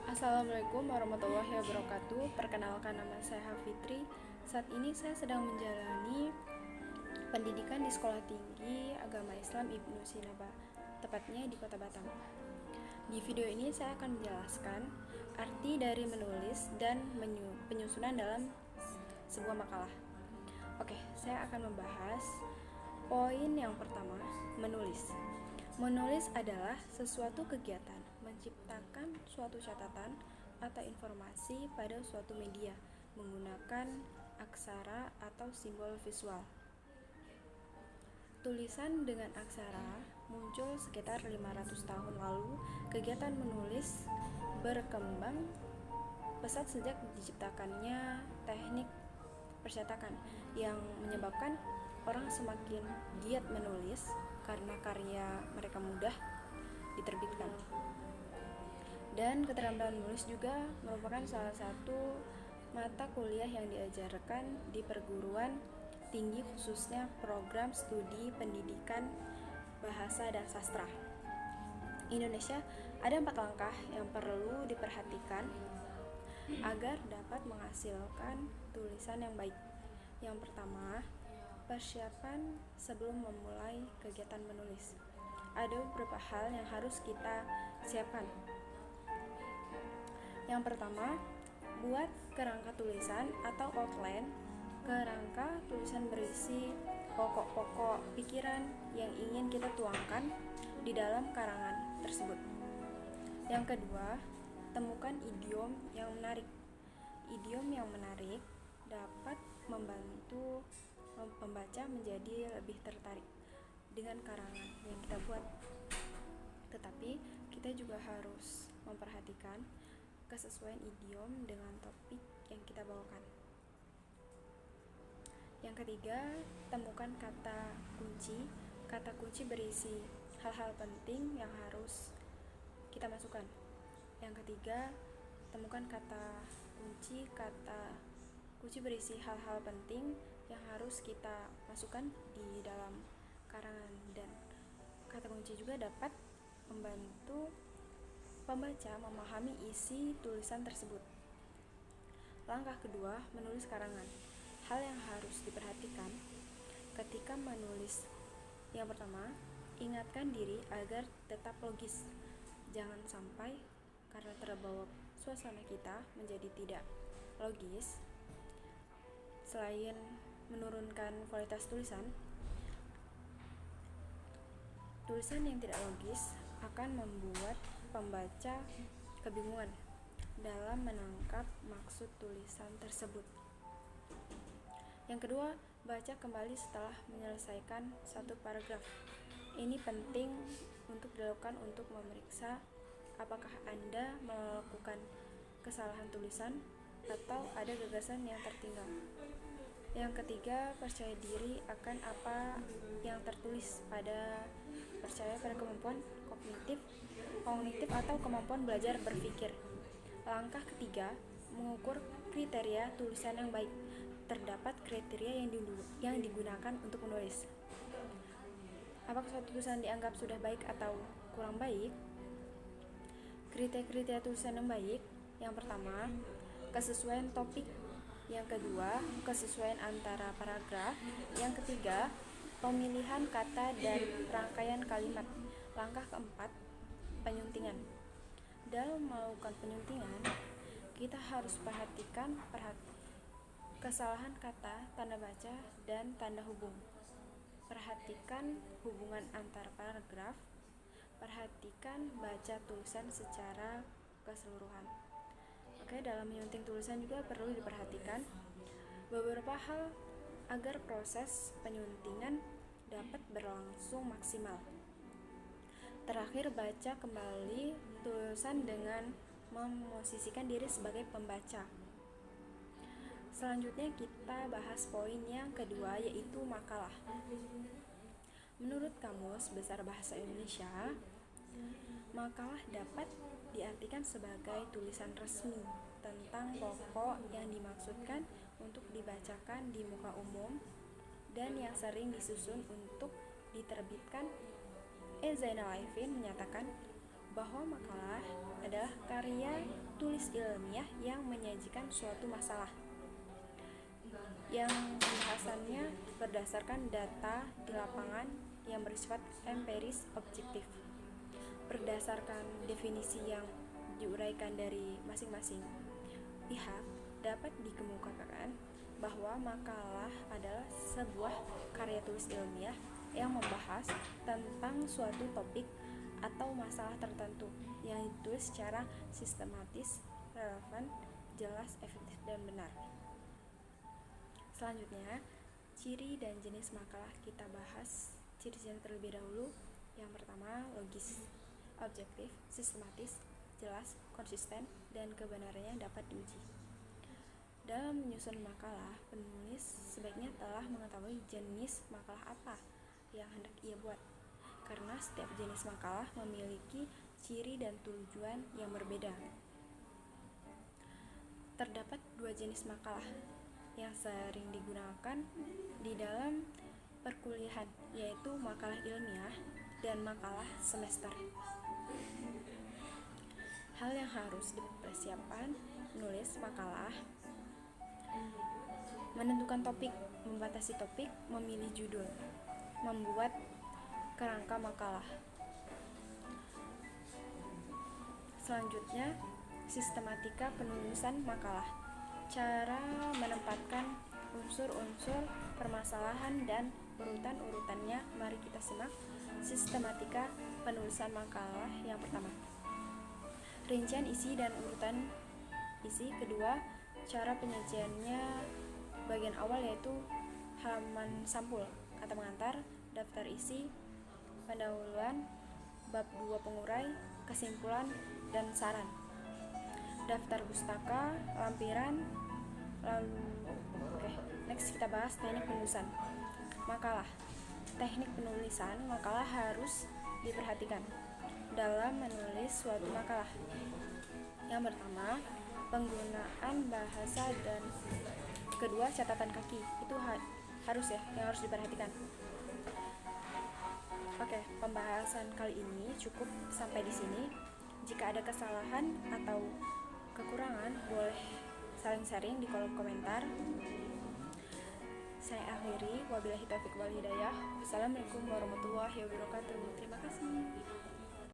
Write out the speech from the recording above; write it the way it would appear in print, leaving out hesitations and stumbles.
Assalamualaikum warahmatullahi wabarakatuh. Perkenalkan, nama saya Hafitri. Saat ini saya sedang menjalani pendidikan di Sekolah Tinggi Agama Islam Ibnu Sina, tepatnya di Kota Batam. Di video ini saya akan menjelaskan arti dari menulis dan penyusunan dalam sebuah makalah. Oke, saya akan membahas poin yang pertama, menulis. Menulis adalah sesuatu kegiatan menciptakan suatu catatan atau informasi pada suatu media menggunakan aksara atau simbol visual. Tulisan dengan aksara muncul sekitar 500 tahun lalu. Kegiatan menulis berkembang pesat sejak diciptakannya teknik percetakan yang menyebabkan orang semakin giat menulis karena karya mereka mudah diterbitkan. Dan keterampilan menulis juga merupakan salah satu mata kuliah yang diajarkan di perguruan tinggi, khususnya program studi pendidikan bahasa dan sastra. Indonesia ada 4 langkah yang perlu diperhatikan agar dapat menghasilkan tulisan yang baik. Yang pertama, persiapan sebelum memulai kegiatan menulis. Ada beberapa hal yang harus kita siapkan. Yang pertama, buat kerangka tulisan atau outline. Kerangka tulisan berisi pokok-pokok pikiran yang ingin kita tuangkan di dalam karangan tersebut. Yang kedua, temukan idiom yang menarik. Idiom yang menarik dapat membantu pembaca menjadi lebih tertarik dengan karangan yang kita buat. Tetapi kita juga harus memperhatikan kesesuaian idiom dengan topik yang kita bawakan. Yang ketiga, temukan kata kunci. Kata kunci berisi hal-hal penting yang harus kita masukkan. Yang ketiga, temukan kata kunci. Kata kunci berisi hal-hal penting yang harus kita masukkan di dalam karangan, dan kata kunci juga dapat membantu pembaca memahami isi tulisan tersebut. Langkah kedua, menulis karangan. Hal yang harus diperhatikan ketika menulis. Yang pertama, ingatkan diri agar tetap logis. Jangan sampai karena terbawa suasana kita menjadi tidak logis. Selain menurunkan kualitas tulisan yang tidak logis akan membuat pembaca kebingungan dalam menangkap maksud tulisan tersebut. Yang kedua, baca kembali setelah menyelesaikan satu paragraf. Ini penting untuk dilakukan untuk memeriksa apakah Anda melakukan kesalahan tulisan atau ada gagasan yang tertinggal. Yang ketiga, percaya diri akan apa yang tertulis. Percaya pada kemampuan kognitif atau kemampuan belajar berpikir. Langkah ketiga, mengukur kriteria tulisan yang baik. Terdapat kriteria yang digunakan untuk menulis. Apakah suatu tulisan dianggap sudah baik atau kurang baik? Kriteria tulisan yang baik. Yang pertama, kesesuaian topik. Yang kedua, kesesuaian antara paragraf. Yang ketiga, pemilihan kata dan rangkaian kalimat. Langkah keempat, penyuntingan. Dalam melakukan penyuntingan, kita harus perhatikan kesalahan kata, tanda baca, dan tanda hubung. Perhatikan hubungan antar paragraf. Perhatikan baca tulisan secara keseluruhan. Oke, dalam menyunting tulisan juga perlu diperhatikan beberapa hal agar proses penyuntingan dapat berlangsung maksimal. Terakhir, baca kembali tulisan dengan memosisikan diri sebagai pembaca. Selanjutnya kita bahas poin yang kedua, yaitu makalah. Menurut Kamus Besar Bahasa Indonesia, makalah dapat diartikan sebagai tulisan resmi tentang pokok yang dimaksudkan untuk dibacakan di muka umum dan yang sering disusun untuk diterbitkan. Zainal Arifin menyatakan, bahwa makalah adalah karya tulis ilmiah yang menyajikan suatu masalah yang pembahasannya berdasarkan data di lapangan yang bersifat empiris objektif. Berdasarkan definisi yang diuraikan dari masing-masing pihak, dapat dikemukakan bahwa makalah adalah sebuah karya tulis ilmiah yang membahas tentang suatu topik atau masalah tertentu yang ditulis secara sistematis, relevan, jelas, efektif, dan benar. Selanjutnya, ciri dan jenis makalah kita bahas. Ciri-ciri terlebih dahulu. Yang pertama, logis, objektif, sistematis, jelas, konsisten, dan kebenarannya dapat diuji. Dalam menyusun makalah, penulis sebaiknya telah mengetahui jenis makalah apa yang hendak ia buat, karena setiap jenis makalah memiliki ciri dan tujuan yang berbeda. Terdapat dua jenis makalah yang sering digunakan di dalam perkuliahan, yaitu makalah ilmiah dan makalah semester. Hal yang harus dipersiapkan menulis makalah: menentukan topik, membatasi topik, memilih judul, membuat kerangka makalah. Selanjutnya, sistematika penulisan makalah. Cara menempatkan unsur-unsur permasalahan dan urutan-urutannya. Mari kita simak sistematika penulisan makalah. Yang pertama, rincian isi dan urutan isi. Kedua, cara penyajiannya. Bagian awal yaitu halaman sampul, kata pengantar, daftar isi, pendahuluan, bab 2 pengurai, kesimpulan, dan saran. Daftar pustaka, lampiran. Lalu next kita bahas teknik penulisan makalah. Teknik penulisan makalah harus diperhatikan dalam menulis suatu makalah. Yang pertama, penggunaan bahasa, dan kedua, catatan kaki. Itu harus ya, yang harus diperhatikan. Oke, pembahasan kali ini cukup sampai di sini. Jika ada kesalahan atau kekurangan, boleh saling sharing di kolom komentar. Saya akhiri, wabillahi taufiq wal hidayah. Wassalamualaikum warahmatullahi wabarakatuh. Terima kasih.